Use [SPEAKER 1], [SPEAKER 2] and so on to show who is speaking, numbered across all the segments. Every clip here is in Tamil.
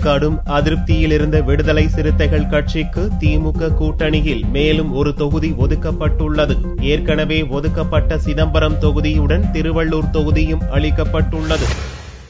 [SPEAKER 1] கடும் அதிருப்தியில் இருந்த விடுதலை சிறுத்தைகள் கட்சிக்கு திமுக கூட்டணியில் மேலும் ஒரு தொகுதி ஒதுக்கப்பட்டுள்ளது. ஏற்கனவே ஒதுக்கப்பட்ட சிதம்பரம் தொகுதியுடன் திருவள்ளூர் தொகுதியும் அளிக்கப்பட்டுள்ளது.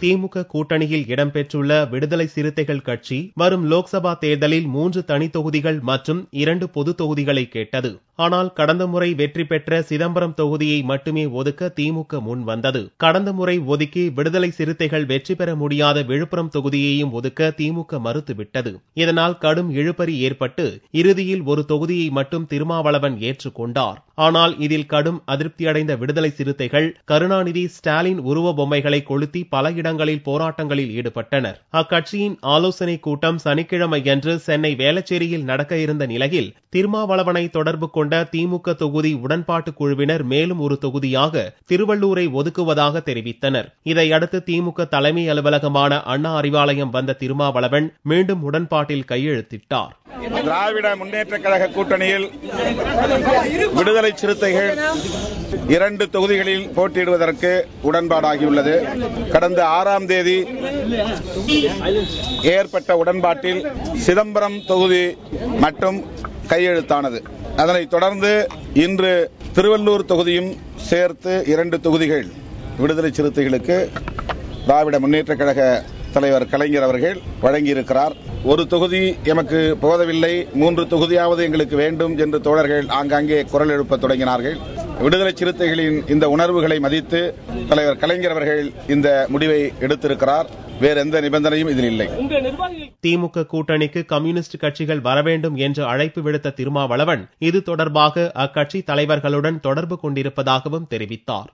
[SPEAKER 1] திமுக கூட்டணியில் இடம்பெற்றுள்ள விடுதலை சிறுத்தைகள் கட்சி வரும் லோக்சபா தேர்தலில் 3 தனி தொகுதிகள் மற்றும் 2 பொது தொகுதிகளை கேட்டது. ஆனால் கடந்த முறை வெற்றி பெற்ற சிதம்பரம் தொகுதியை மட்டுமே ஒதுக்க திமுக முன் வந்தது. கடந்த முறை ஒதுக்கி விடுதலை சிறுத்தைகள் வெற்றி பெற முடியாத விழுப்புரம் தொகுதியையும் ஒதுக்க திமுக மறுத்துவிட்டது. இதனால் கடும் இழுபறி ஏற்பட்டு இறுதியில் ஒரு தொகுதியை மட்டும் திருமாவளவன் ஏற்றுக்கொண்டார். ஆனால் இதில் கடும் அதிருப்தியடைந்த விடுதலை சிறுத்தைகள் கருணாநிதி, ஸ்டாலின் உருவ பொம்மைகளை கொளுத்தி பல இடங்களில் போராட்டங்களில் ஈடுபட்டனர். அக்கட்சியின் ஆலோசனை கூட்டம் சனிக்கிழமையன்று சென்னை வேளச்சேரியில் நடக்க இருந்த நிலையில் திருமாவளவனை தொடர்பு கொண்ட திமுக தொகுதி உடன்பாட்டு குழுவினர் மேலும் ஒரு தொகுதியாக திருவள்ளூரை ஒதுக்குவதாக தெரிவித்தனர். இதையடுத்து திமுக தலைமை அலுவலகமான அண்ணா அறிவாலயம் வந்த திருமாவளவன் மீண்டும் உடன்பாட்டில் கையெழுத்திட்டார்.
[SPEAKER 2] திராவிட முன்னேற்ற கழக கூட்டணியில் விடுதலை சிறுத்தைகள் 2 தொகுதிகளில் போட்டியிடுவதற்கு உடன்பாடாகியுள்ளது. கடந்த 6ஆம் தேதி ஏற்பட்ட உடன்பாட்டில் சிதம்பரம் தொகுதி மட்டும் கையெழுத்தானது. அதனைத் தொடர்ந்து இன்று திருவள்ளூர் தொகுதியும் சேர்த்து 2 தொகுதிகள் விடுதலை சிறுத்தைகளுக்கு திராவிட முன்னேற்ற கழக தலைவர் கலைஞர் அவர்கள் வழங்கியிருக்கிறார். ஒரு தொகுதி எமக்கு போதவில்லை, 3 தொகுதியாவது எங்களுக்கு வேண்டும் என்று தோழர்கள் ஆங்காங்கே குரல் எழுப்ப தொடங்கினார்கள். விடுதலை சிறுத்தைகளின் இந்த உணர்வுகளை மதித்து தலைவர் கலைஞர் அவர்கள் இந்த முடிவை எடுத்திருக்கிறார். வேற எந்த நிபந்தனையும் இதில் இல்லை.
[SPEAKER 1] திமுக கூட்டணிக்கு கம்யூனிஸ்ட் கட்சிகள் வரவேண்டும் என்று அழைப்பு விடுத்த திருமாவளவன் இது தொடர்பாக அக்கட்சி தலைவர்களுடன் தொடர்பு கொண்டிருப்பதாகவும் தெரிவித்தார்.